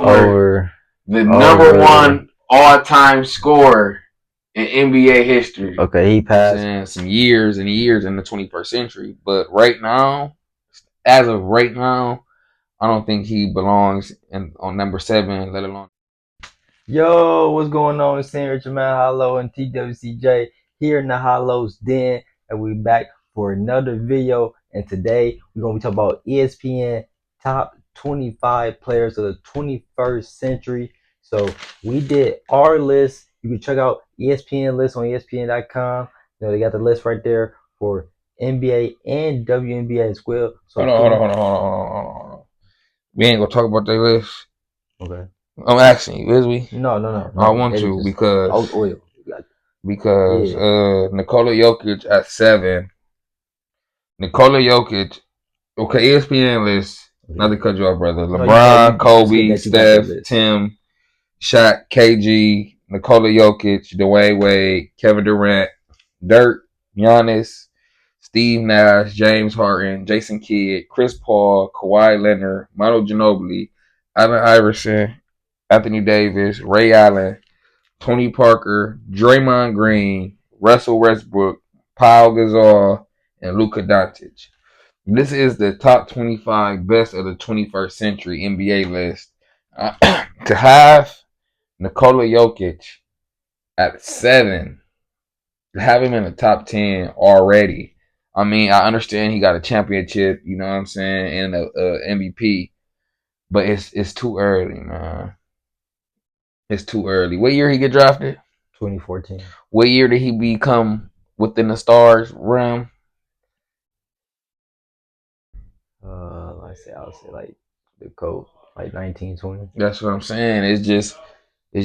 over the number one all-time scorer in NBA history. Okay, he passed. Saying some years and years in the 21st century, but right now, as of right now, I don't think he belongs on number 7, let alone. Yo, what's going on? It's Senior Jamal Hollow and TWCJ here in the Hollow's Den, and we're back for another video. And today we're gonna be talking about ESPN top 25 players of the 21st century. So we did our list. You can check out ESPN list on ESPN.com. You know they got the list right there for NBA and WNBA as well. So Hold on. We ain't gonna talk about that list. Okay. I'm asking you, is we? No. I want to because oil. Nikola Jokic at 7. Nikola Jokic, okay, ESPN list. Not to cut you off, brother. LeBron, Kobe, Steph, Tim, Shaq, KG, Nikola Jokic, Dwayne Wade, Kevin Durant, Dirk, Giannis, Steve Nash, James Harden, Jason Kidd, Chris Paul, Kawhi Leonard, Manu Ginobili, Allen Iverson, Anthony Davis, Ray Allen, Tony Parker, Draymond Green, Russell Westbrook, Pau Gasol, and Luka Doncic. This is the top 25 best of the 21st century NBA list. To have Nikola Jokic at 7, to have him in the top 10 already. I mean, I understand he got a championship, you know what I'm saying, and a MVP, but it's too early, man. It's too early. What year he get drafted? 2014. What year did he become within the stars realm? I would say like the code, like 1920. That's what I'm saying. It's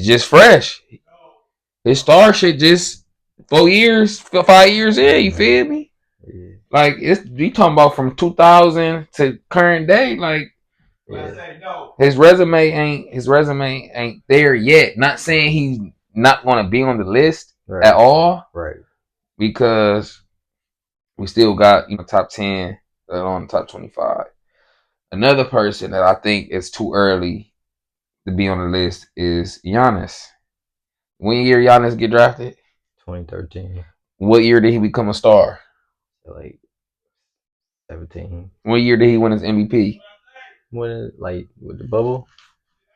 just fresh. His star shit just 4 years, 5 years in. You feel me? Yeah. Like you talking about from 2000 to current day. Like his resume ain't there yet. Not saying he's not going to be on the list at all, right? Because we still got top 10 on the top 25. Another person that I think is too early to be on the list is Giannis. When year Giannis get drafted? 2013. What year did he become a star? Like 17. What year did he win his MVP? When like with the bubble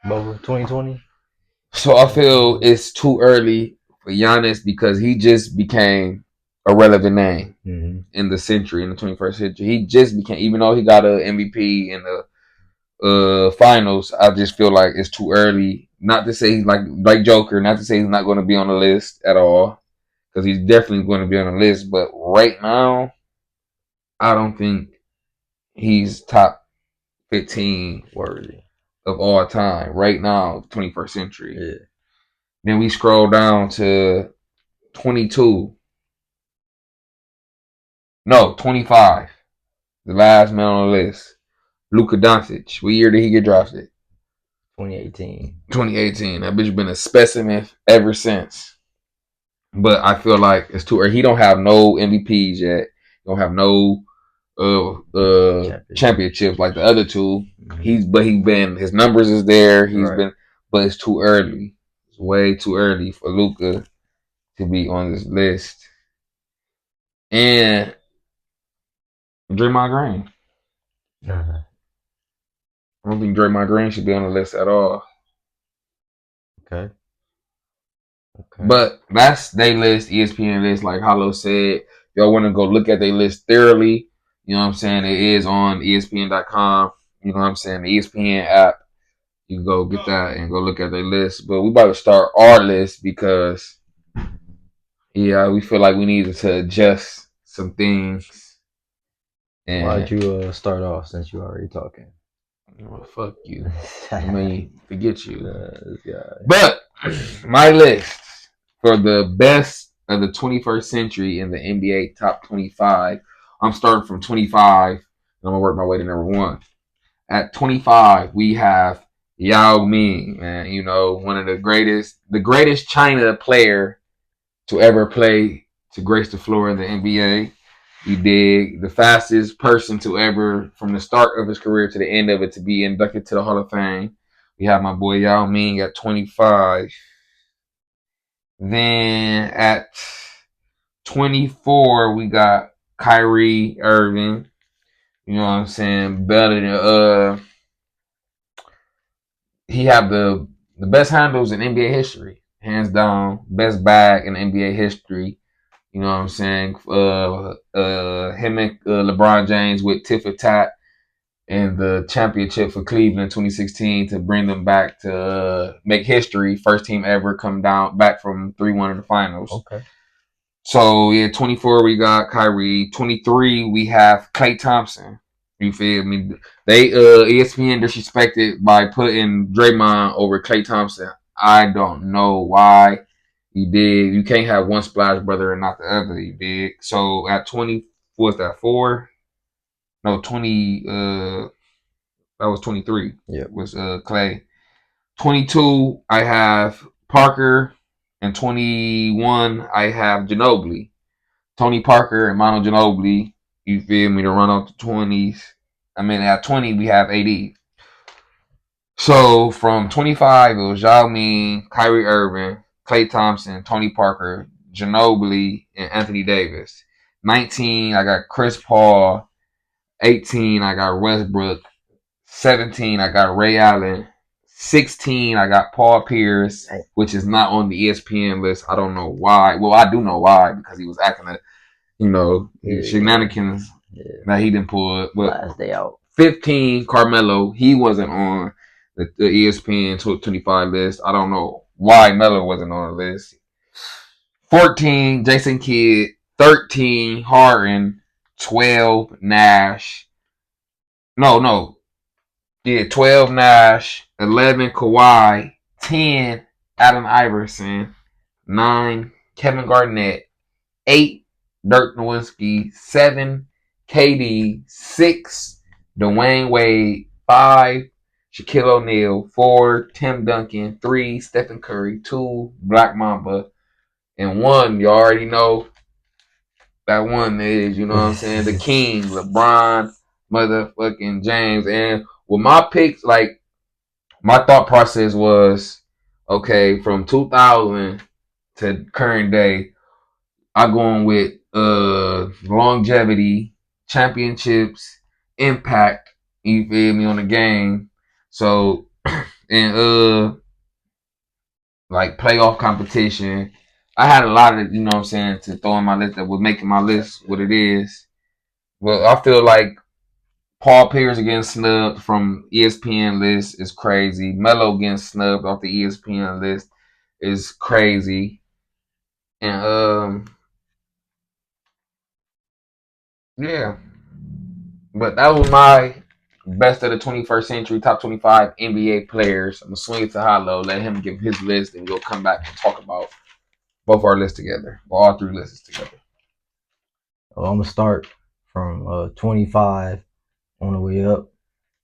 2020. So I feel it's too early for Giannis because he just became a relevant name in the century, in the 21st century. He just became, even though he got an MVP in the finals, I just feel like it's too early. Not to say he's like Joker, not to say he's not going to be on the list at all, because he's definitely going to be on the list. But right now, I don't think he's top 15 worthy of all time. Right now, 21st century. Yeah. Then we scroll down to 22. No, 25. The last man on the list. Luka Doncic. What year did he get drafted? 2018. 2018. That bitch been a specimen ever since. But I feel like it's too early. He don't have no MVPs yet. He don't have no championships like the other two. His numbers is there. But it's too early. It's way too early for Luka to be on this list. And Draymond Green. I don't think Draymond Green should be on the list at all. Okay. But that's their list, ESPN list. Like Hollow said, y'all want to go look at their list thoroughly. You know what I'm saying? It is on ESPN.com. You know what I'm saying? The ESPN app. You can go get that and go look at their list. But we about to start our list because, we feel like we needed to adjust some things. And why'd you start off since you already talking? Well, fuck you. I mean, forget you. But my list for the best of the 21st century in the NBA top 25. I'm starting from 25. And I'm going to work my way to number 1. At 25, we have Yao Ming, man. You know, one of the greatest China player to ever play to grace the floor in the NBA. You dig? The fastest person to ever, from the start of his career to the end of it, to be inducted to the Hall of Fame. We have my boy Yao Ming at 25. Then at 24, we got Kyrie Irving. You know what I'm saying? Better than he have the best handles in NBA history, hands down. Best bag in NBA history. You know what I'm saying? Him and LeBron James with tit for tat in the championship for Cleveland 2016 to bring them back to make history. First team ever come down back from 3-1 in the finals. Okay. So yeah, 24 we got Kyrie. 23 we have Klay Thompson. You feel me? They ESPN disrespected by putting Draymond over Klay Thompson. I don't know why you did. You can't have one splash brother and not the other. You did. So at 20, what was that 4? No, 20. That was 23. Yeah, was Klay. 22, I have Parker, and 21, I have Ginobili. Tony Parker and Manu Ginobili. You feel me? To run off the 20s. I mean, at 20, we have AD. So from 25, it was Yao Ming, Kyrie Irving, Klay Thompson, Tony Parker, Ginobili, and Anthony Davis. 19, I got Chris Paul. 18, I got Westbrook. 17, I got Ray Allen. 16, I got Paul Pierce, which is not on the ESPN list. I don't know why. Well, I do know why, because he was acting at, shenanigans that he didn't pull. But last day out. 15, Carmelo. He wasn't on the ESPN 25 list. I don't know why Melo wasn't on the list. 14, Jason Kidd. 13, Harden. 12, Nash. No. Yeah, 12 Nash, 11 Kawhi, 10 Allen Iverson, 9 Kevin Garnett, 8 Dirk Nowitzki, 7 KD, 6 Dwayne Wade, 5 Shaquille O'Neal, 4 Tim Duncan, 3 Stephen Curry, 2 Black Mamba, and 1, you already know that one is, you know what I'm saying, the king, LeBron motherfucking James. And with my picks, like, my thought process was, okay, from 2000 to current day, I'm going with longevity, championships, impact, you feel me, on the game. So, and like playoff competition. I had a lot of, you know what I'm saying, to throw in my list that was making my list what it is. Well, I feel like Paul Pierce getting snubbed from ESPN list is crazy. Melo getting snubbed off the ESPN list is crazy. And yeah. But that was my best of the 21st century, top 25 NBA players. I'm gonna swing it to Hollow, let him give his list, and we'll come back and talk about both our lists together, or all 3 lists together. Well, I'm gonna start from 25 on the way up,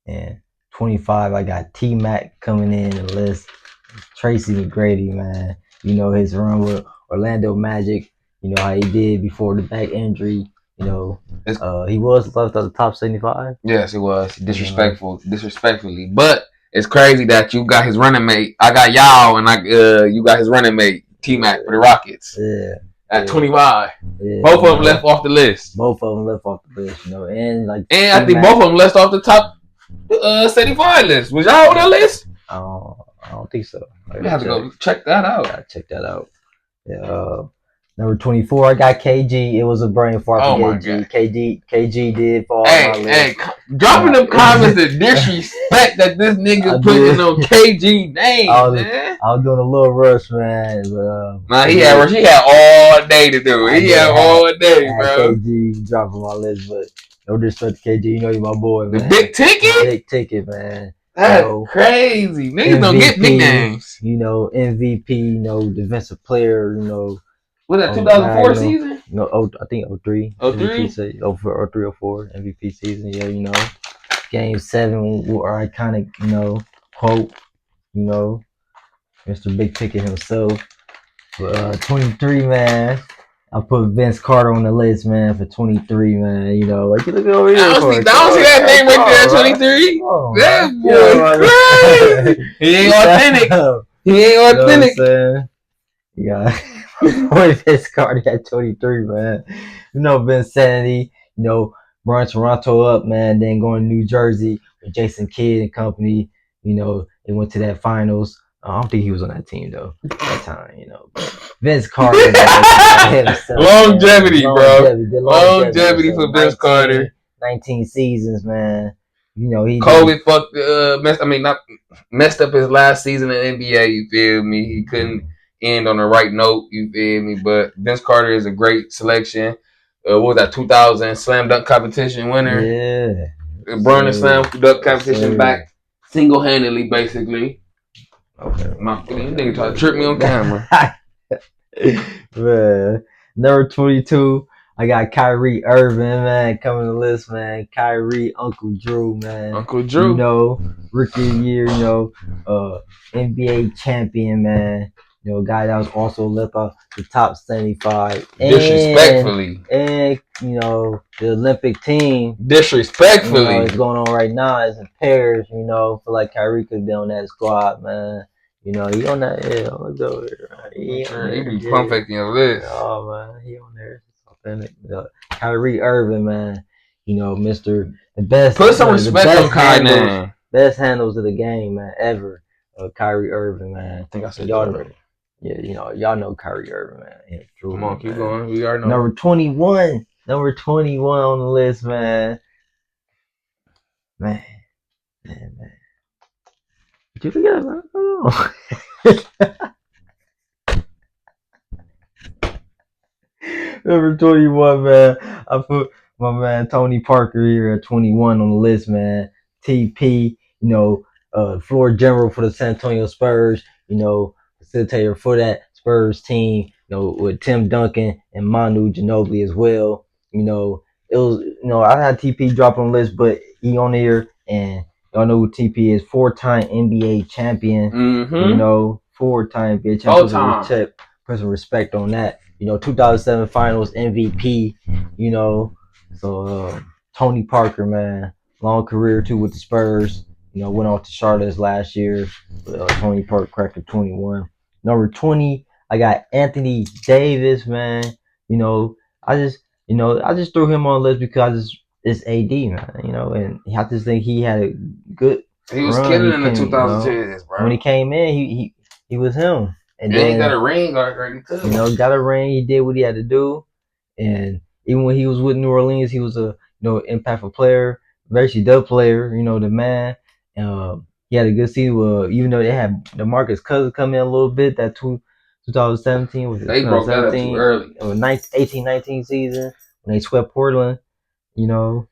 and 25 I got T Mac coming in the list. Tracy McGrady, man, you know his run with Orlando Magic. You know how he did before the back injury. You know, he was left at the top 75. Yes, he was disrespectfully. But it's crazy that you got his running mate. I got y'all, and you got his running mate T Mac for the Rockets. Yeah. At 25. Yeah, both of them left off the list. Both of them left off the list, you know, and I think both of them left off the top 75 list. Was y'all on that list? I don't think so. We have to go check that out. Gotta check that out. Yeah. Number 24, I got KG. It was a brain fart for KG. KG did fall on my list. Hey, dropping them comments of disrespect that this nigga putting on KG name, man. I was doing a little rush, man. But, he had all day to do it. He had all day, bro. KG dropping my list, but no disrespect to KG. You know, you're my boy, man. The big ticket? Big ticket, man. That's crazy. Niggas MVP, don't get big names. You know, MVP, you know, defensive player, you know. Was that 2004 season? No, I think 03. 03? 03 or 04 MVP season. Yeah, you know. Game 7 were iconic, you know, quote, you know, Mr. Big Ticket himself. But 23, man. I put Vince Carter on the list, man, for 23, man. You know, like you look over here. I don't see that name right there at 23. That boy crazy. He ain't authentic. He ain't authentic. You know yeah. Vince Carter at 23, man. You know, Vinsanity, you know, run Toronto up, man, then going to New Jersey with Jason Kidd and company. You know, they went to that finals. I don't think he was on that team though at that time, you know. But Vince Carter, himself, longevity, man. Bro. Longevity for Vince Carter. 19 seasons, man. You know, he COVID messed up his last season in the NBA. You feel me? He couldn't end on the right note. You feel me? But Vince Carter is a great selection. What was that 2000 slam dunk competition winner? Yeah. Brought the slam dunk competition back single handedly, basically. Okay. You nigga try to trip me on camera. Man. Number 22, I got Kyrie Irving, man, coming to the list, man. Kyrie, Uncle Drew, man. Uncle Drew. You know, rookie of the year, you know, NBA champion, man. You know, guy that was also left off the top 75. Disrespectfully. And you know, the Olympic team. Disrespectfully. You know, it's going on right now. It's in pairs, you know. Feel like Kyrie could be on that squad, man. You know, he on that. Yeah, let's go here. Right? He be pump faking your list. Oh man, he on there. It's authentic. Kyrie Irving, man. You know, Mr. the best. Put some respect on Kyrie name. Best handles of the game, man, ever. Kyrie Irving, man. I think I said y'all know. Yeah, you know, y'all know Kyrie Irving, man. Yeah, true, come on, keep going. We already know. Number 21 on the list, man. Man. Did you forget about it? Oh. Number 21, man. I put my man Tony Parker here at 21 on the list, man. TP, you know, floor general for the San Antonio Spurs, you know, facilitator for that Spurs team, you know, with Tim Duncan and Manu Ginobili as well. You know, it was, you know, I had TP drop on the list, but he on here, and y'all know who TP is, 4-time NBA champion. Mm-hmm. You know, 4-time NBA champion. Put some respect on that. You know, 2007 Finals MVP. You know, so Tony Parker, man, long career too with the Spurs. You know, went off to Charlotte last year. Tony Parker cracked 21. Number 20, I got Anthony Davis, man. You know, I just threw him on the list because it's AD, man. You know, and I just think he had a good. He was killing in the 2010s, bro. When he came in, he was him. And then he got a ring already too. You know, got a ring. He did what he had to do, and even when he was with New Orleans, he was a impactful player, very dub player. You know, the man. He had a good season. Even though they had DeMarcus Cousins come in a little bit, that 2017 was they broke that up too early. 18-19 season when they swept Portland. You know,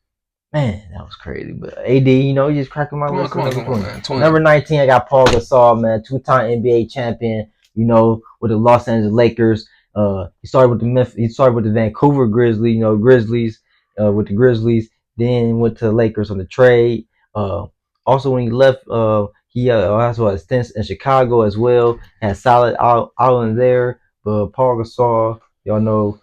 man, that was crazy. But AD, you know, he just cracking my list. Come on, man. Number 19, I got Paul Gasol, man, 2-time NBA champion. You know, with the Los Angeles Lakers. He started with the Vancouver Grizzlies. You know, Grizzlies with the Grizzlies. Then went to the Lakers on the trade. Also, when he left, he also had stints in Chicago as well. Had solid out there. But Paul Gasol, y'all know,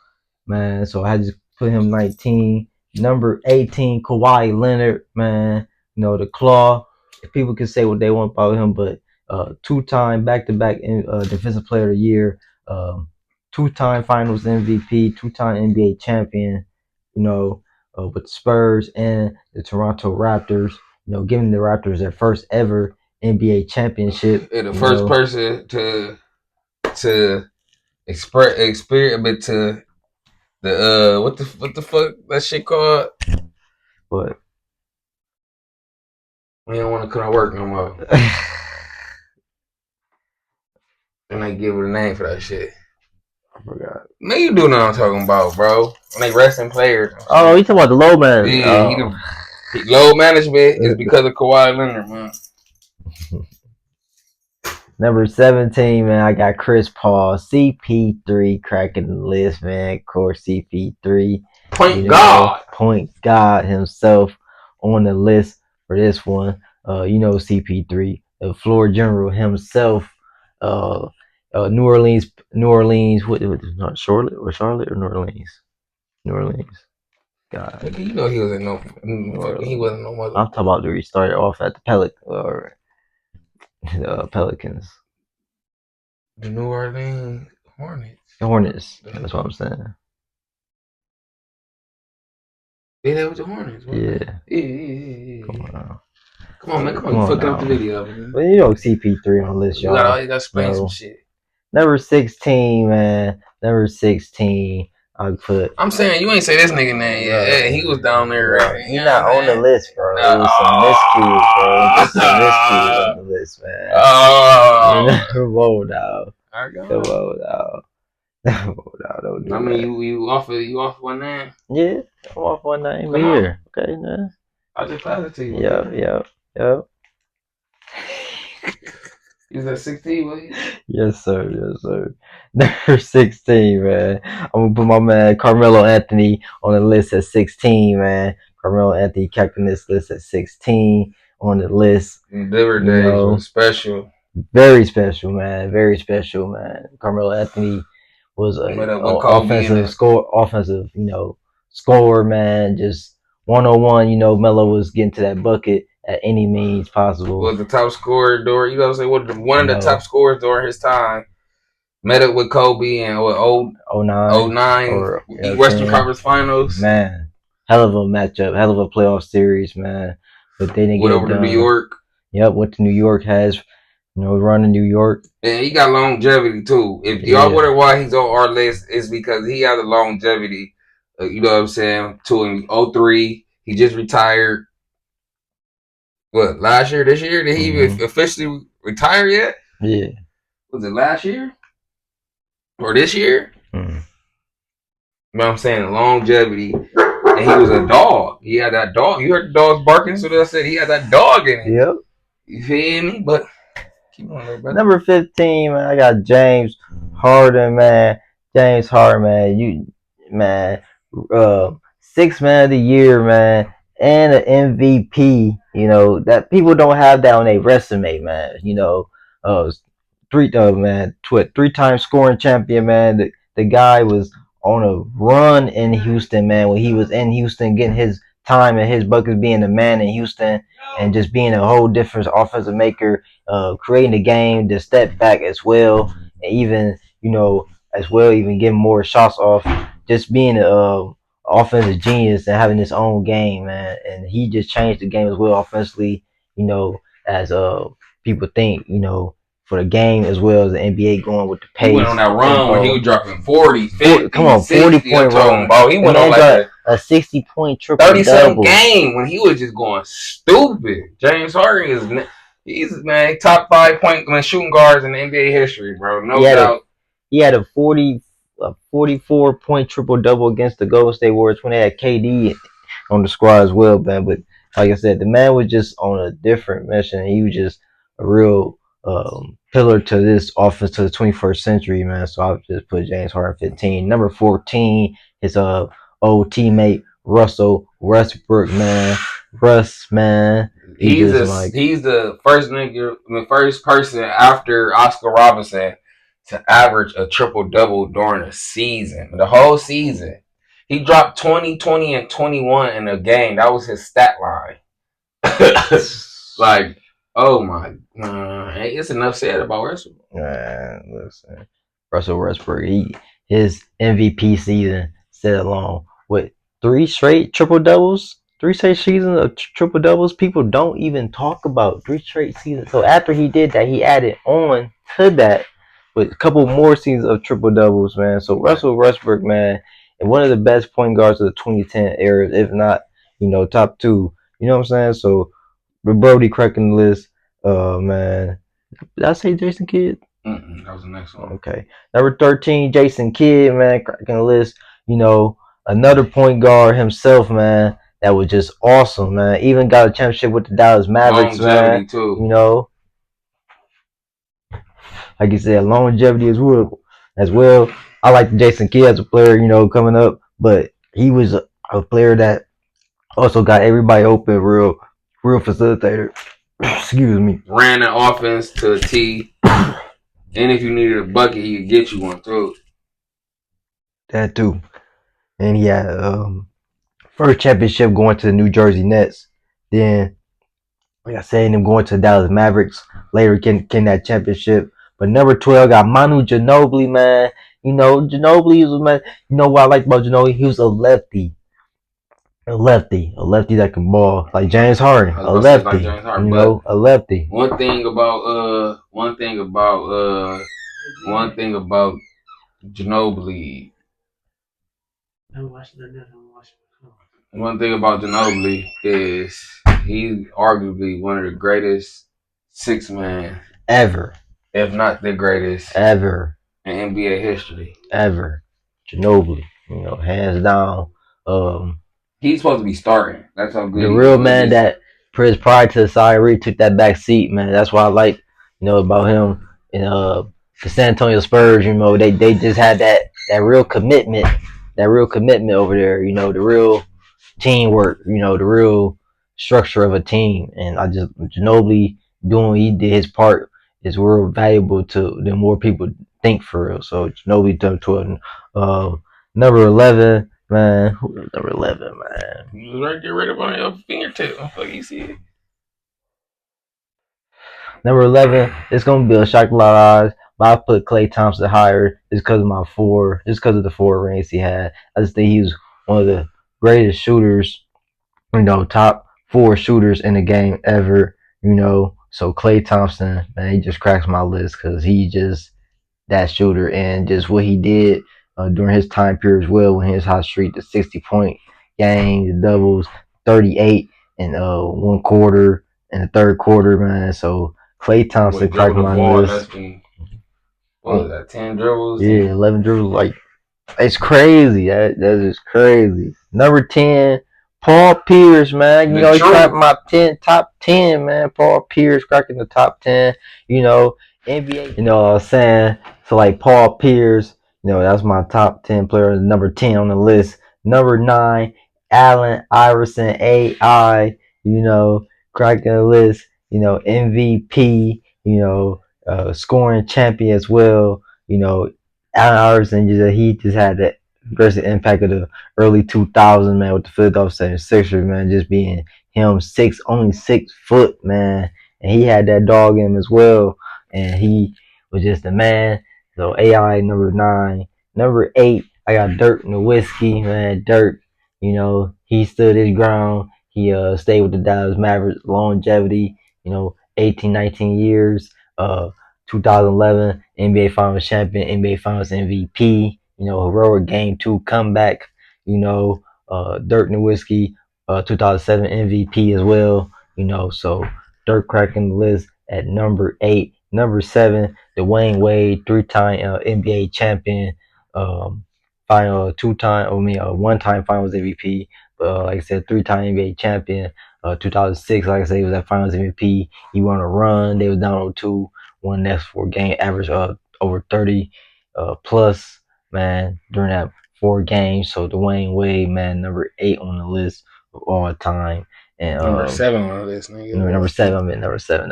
man. So I just put him 19. Number 18, Kawhi Leonard, man. You know, the Claw. People can say what they want about him, but 2-time back-to-back defensive player of the year, 2-time finals MVP, 2-time NBA champion, you know, with the Spurs and the Toronto Raptors, you know, giving the Raptors their first ever NBA championship. And the first person to experiment to the what the fuck that shit called? What? We don't want to come to work no more. And they give it a name for that shit. I forgot. No, you do know what I'm talking about, bro. When they resting players. Oh, you talking about the load management? Yeah, load management is because of Kawhi Leonard, man. Number 17, man, I got Chris Paul, CP3 cracking the list, man. Of course, CP3, point God himself on the list for this one. You know, CP3, the floor general himself. New Orleans. What? Not Charlotte or New Orleans? New Orleans. God. You know he was in no. He wasn't no mother. I'm talking about the restart off at the Pelicans. The New Orleans Hornets. Hornets. That's what I'm saying. Yeah, that was the Hornets. Yeah. Yeah. Come on, man. Come on. You fucking up the video, man. Well, you know CP3 on the list, y'all. You gotta explain some shit. Number 16, man. Number 16. I'm saying you ain't say this nigga name yet. Yeah, he was down there. Right? He's not on the list, bro. It was some miscues, bro. Just some miscues on the list, man. Oh. Come on now. Come on now. Don't do I mean, you off one name? Yeah, I'm off one name here. Okay, man. I just passed it to you. Yep. Is that 16, buddy? Yes, sir. Number 16, man. I'm gonna put my man Carmelo Anthony on the list at 16, man. Carmelo Anthony captain this list at 16 on the list. Liver Days was special. Very special, man. Very special, man. Carmelo Anthony was a offensive scorer, man. Just 101, Melo was getting to that bucket at any means possible. Was the top scorer during, one of the top scorers during his time. Met up with Kobe and 09 Western Conference Finals. Man, hell of a matchup, hell of a playoff series, man. But they didn't get it done. Went over to New York. Yep, went to New York. Has run in New York. And he got longevity too. If y'all wonder why he's on our list, it's because he has a longevity. You know what I'm saying? In 03, he just retired. What, last year, this year? Did he even officially retire yet? Yeah. Was it last year? Or this year? Mm. But I'm saying longevity. And he was a dog. He had that dog. You heard the dogs barking, so I said he had that dog in it. Yep. You feel me? But keep on there, brother. Number 15, man, I got James Harden, man. James Harden, man. 6th man of the year, man. And an MVP, that people don't have that on their resume, man. 3-time scoring champion, man. The guy was on a run in Houston, man. When he was in Houston, getting his time and his buckets, being the man in Houston, and just being a whole different offensive maker, creating the game, the step back as well, and even even getting more shots off, just being a offensive genius and having his own game, man. And he just changed the game as well offensively, as people think, for the game as well as the NBA going with the pace. He went on that run when he was dropping 40, 50, 40-point run. Bro. He went on like a 60-point triple 37 game when he was just going stupid. James Harden he's top 5 point shooting guards in NBA history, bro. No doubt. He had a 44-point triple double against the Golden State Warriors when they had KD on the squad as well, man. But like I said, the man was just on a different mission. He was just a real pillar to this offense to the 21st century, man. So I'll just put James Harden 15. Number 14, his old teammate Russell Westbrook, man. Russ, man. He's the first person after Oscar Robinson to average a triple-double during a season. The whole season. He dropped 20, 20, and 21 in a game. That was his stat line. Like, oh my, it's enough said about Westbrook. Man, listen, Russell Westbrook, his MVP season set along with 3 straight triple doubles, 3 straight seasons of triple doubles. People don't even talk about 3 straight seasons. So after he did that, he added on to that with a couple more seasons of triple doubles, man. So Russell Westbrook, man, and one of the best point guards of the 2010 era, if not, top 2. You know what I'm saying? So the Brody cracking the list, man. Did I say Jason Kidd? That was the next one. Okay. Number 13, Jason Kidd, man, cracking the list. Another point guard himself, man. That was just awesome, man. Even got a championship with the Dallas Mavericks, man. Too. Like you said, longevity as well. I like Jason Kidd as a player, coming up, but he was a player that also got everybody open, real facilitator. Excuse me. Ran the offense to a T. And if you needed a bucket, he could get you one too. That too. And he had first championship going to the New Jersey Nets. Then, like I said, him going to the Dallas Mavericks. Later, getting that championship. But number 12 got Manu Ginobili, man. You know, Ginobili was man. You know what I like about Ginobili? He was a lefty. A lefty that can ball like James Harden, I was a about to say like lefty, James Harden, but a lefty. one thing Ginobili. One thing about Ginobili is he's arguably one of the greatest 6 man Ever, if not the greatest ever, in NBA history. ever. Ginobili, you know, hands down. He's supposed to be starting. That's how good The he real was. man that prior to the side really took that back seat, man. That's what I like, you know, about him. And the San Antonio Spurs, you know, they just had that real commitment, over there. You know, the real teamwork, you know, the real structure of a team. And I just Ginobili doing he did his part is real valuable to the more people think for real. So Ginobili done to it. Number 11, man. Who number 11, man? He was right there, right up on your fingertip. Like you see it. Number 11, it's gonna be a shock a lot of eyes, but I put Klay Thompson higher just because of the 4 rings he had. I just think he was one of the greatest shooters, you know, top 4 shooters in the game ever, you know. So Klay Thompson, man, he just cracks my list because he just that shooter and just what he did during his time period as well when he was hot streak, the 60-point game, the doubles, 38 in 1 quarter and the third quarter, man. So Klay Thompson cracked my list. What was that? 10 dribbles? Yeah, 11 dribbles. Like it's crazy. That is crazy. Number 10, Paul Pierce, man. You know, he cracked my top 10, man. Paul Pierce cracking the top 10. You know, NBA. You know what I'm saying? So like Paul Pierce, you know, that's my top 10 player. Number 10 on the list. Number 9, Allen Iverson, AI. You know, cracking the list. You know, MVP. You know, scoring champion as well. You know, Allen Iverson he just had that aggressive impact of the early 2000s, man, with the Philadelphia 76ers, man, just being him only 6 foot, man, and he had that dog in him as well, and he was just a man. So AI number 9, number 8, I got Dirk Nowitzki, man. Dirk, you know, he stood his ground. He stayed with the Dallas Mavericks, longevity, you know, 18, 19 years. 2011 NBA Finals champion, NBA Finals MVP, you know, heroic Game 2 comeback, you know, Dirk Nowitzki, 2007 MVP as well, you know, so Dirk cracking the list at number 8. Number 7, Dwayne Wade, 3-time NBA champion, final 1-time Finals MVP, but like I said, 3-time NBA champion. 2006, like I said, he was at Finals MVP. He won a run. They was down 0-2, won next 4 game, average over 30 plus, man, during that 4 games. So Dwayne Wade, man, number 8 on the list of all time. And number 7 on the list, nigga. Number 7, I mean number 7.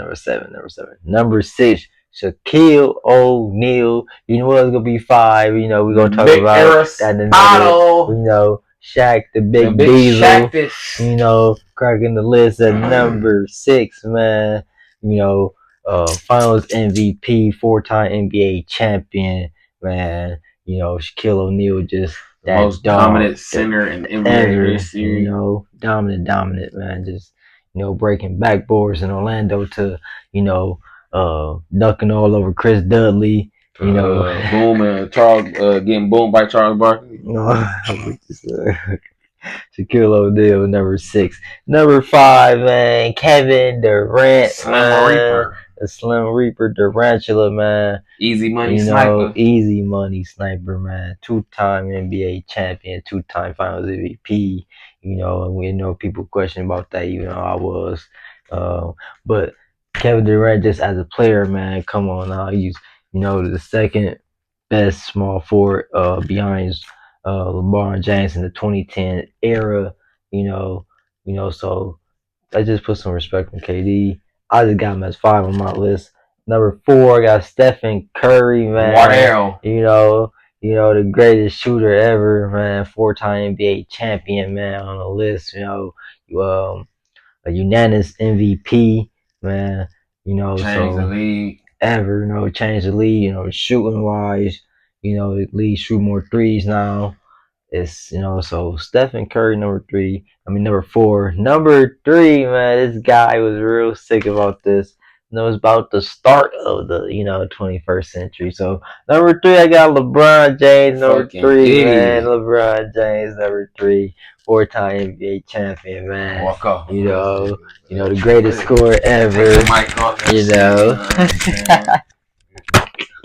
Number 6, Shaquille O'Neal. You know what's gonna be 5. You know, we're gonna talk about that in another, you know, Shaq, the big Diesel. You know, cracking the list at number 6, man. You know, Finals MVP, 4-time NBA champion, man. You know, Shaquille O'Neal just the most dominant center in NBA history. You know, dominant, man. Just, you know, breaking backboards in Orlando to, you know, ducking all over Chris Dudley. You know, booming Charles, getting boomed by Charles Barkley. Shaquille O'Neal, number 6. Number 5, man, Kevin Durant, Slim Reaper. The Slim Reaper, Durantula, man. Easy money sniper. Easy money sniper, man. 2-time NBA champion, 2-time Finals MVP. You know, and we know people question about that, even though I was. But Kevin Durant, just as a player, man, come on now. He's, you know, the second best small forward behind LeBron James in the 2010 era, so I just put some respect on KD. I just got him as 5 on my list. Number 4, I got Stephen Curry, man. Wardell. The greatest shooter ever, man. 4-time NBA champion, man, on the list. A unanimous MVP, man. Change the league. Change the league. Shooting wise, the league shoot more threes now. It's so Stephen Curry number 4. Number 3, man, this guy was real sick about this. It's about the start of the 21st century. So number 3, I got LeBron James. Number 3, man, LeBron James. Number 3, 4-time NBA champion, man. Walk off. The greatest scorer ever.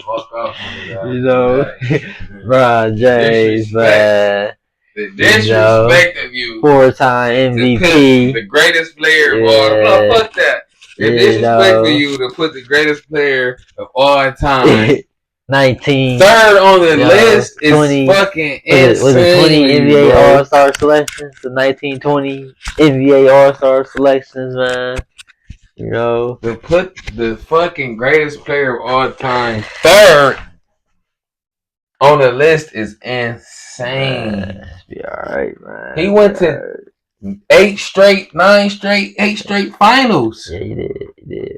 Walk off. LeBron James, man. The disrespect of you. 4-time MVP. The greatest player of all time. No, fuck that. The disrespect for you to put the greatest player of all time. 19. Third on the list is 20, fucking insane. Was it 20 NBA All-Star selections? The 1920 NBA All-Star selections, man. To put the fucking greatest player of all time third on the list is insane. Be alright, man. He went to 8 straight finals. Yeah, he did.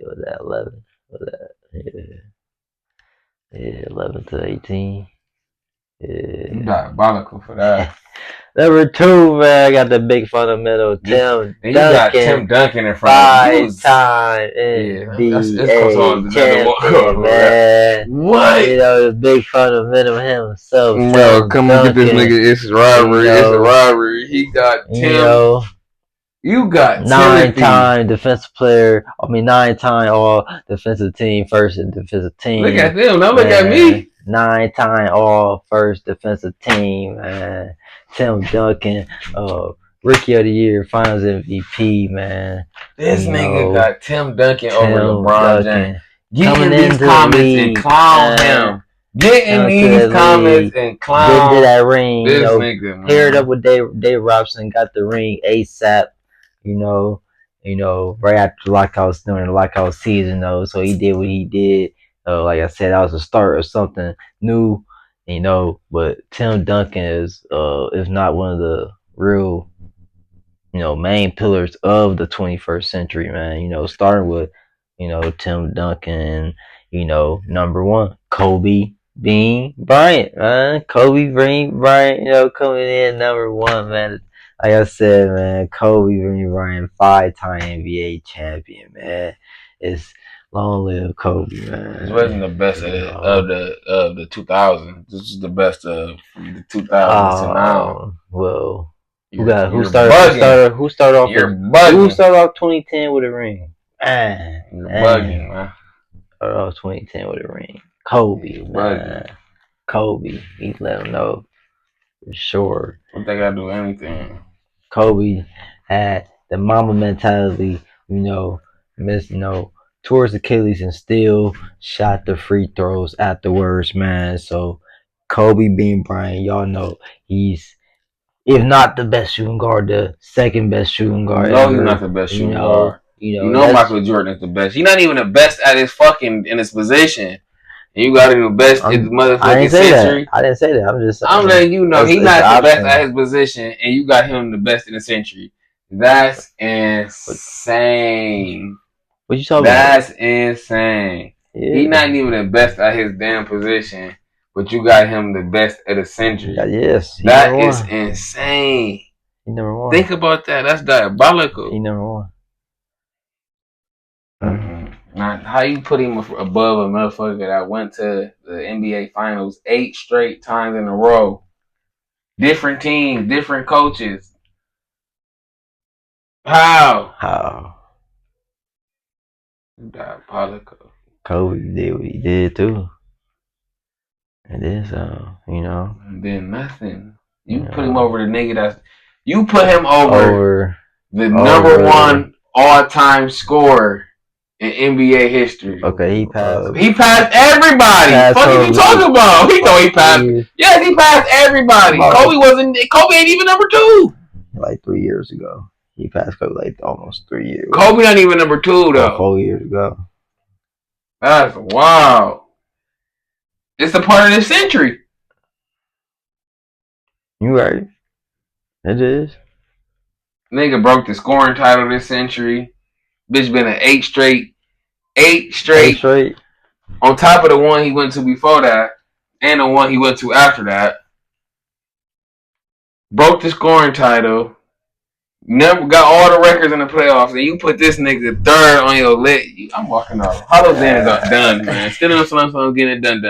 Was that 11? Was that? Yeah, 11 to 18. Yeah. You diabolical for that. Number 2, man, I got the big fundamental, Tim Duncan. You got Tim Duncan in front of you. 5-time NBA champion, man. What? The big fundamental himself. Bro, come on, get this nigga. It's a rivalry. It's a rivalry. He got Tim. You got 9-time defensive player. 9-time all defensive team, first defensive team. Look at them. Don't look at me. 9-time all first defensive team, man. Tim Duncan, Rookie of the Year, Finals MVP, man. This nigga got Tim Duncan over LeBron James. Get in these comments and clown him. Get in these comments and clown. Get to that ring. This nigga, man. Paired up with Dave Robson, got the ring ASAP. Right after during the lockout season, though. So he did what he did. Like I said, that was the start of something new, but Tim Duncan is not one of the real, main pillars of the 21st century, man. Starting with, Tim Duncan, number 1, Kobe Bean Bryant, man. Kobe Bean Bryant, coming in number 1, man. Like I said, man, Kobe Bean Bryant, 5-time NBA champion, man. It's long live Kobe, man. This wasn't the best of the 2000s. This is the best of the 2000s to now. Well, who started off 2010 with a ring? You're bugging, man. Started off 2010 with a ring. Kobe, man. Kobe, he let him know for sure. What they gotta do anything? Kobe had the mama mentality, towards Achilles and still shot the free throws afterwards, man. So Kobe Bean Bryant, y'all know he's, if not the best shooting guard, the second best shooting guard. No, he's not the best shooting guard. Michael Jordan is the best. He's not even the best at his in his position. And you got him the best in the motherfucking century. I didn't say that. I'm letting you know he's not the best at his position, and you got him the best in the century. That's insane. What you talking about? That's insane. Yeah. He's not even the best at his damn position, but you got him the best at the century. Yes. That is insane. He number 1. Think about that. That's diabolical. He number 1. Now, how you put him above a motherfucker that went to the NBA Finals 8 straight times in a row? Different teams, different coaches. How? Diabolical. Kobe did what he did too. And then And then nothing. You put him over the nigga you put him over the number 1 all-time scorer in NBA history. Okay, he passed everybody. What are you talking about? He passed. Yes, he passed everybody. Kobe ain't even number 2. Like 3 years ago. He passed Kobe like almost 3 years. Kobe not even number 2 though. 4 years ago. That's wild. It's the part of the century. You right. It is. Nigga broke the scoring title this century. Bitch been in 8 straight. 8 straight. 8 straight. On top of the one he went to before that. And the one he went to after that. Broke the scoring title. Never got all the records in the playoffs. And you put this nigga third on your list. I'm walking off. Hollow Dan got done, man. Still in the slump, getting it done.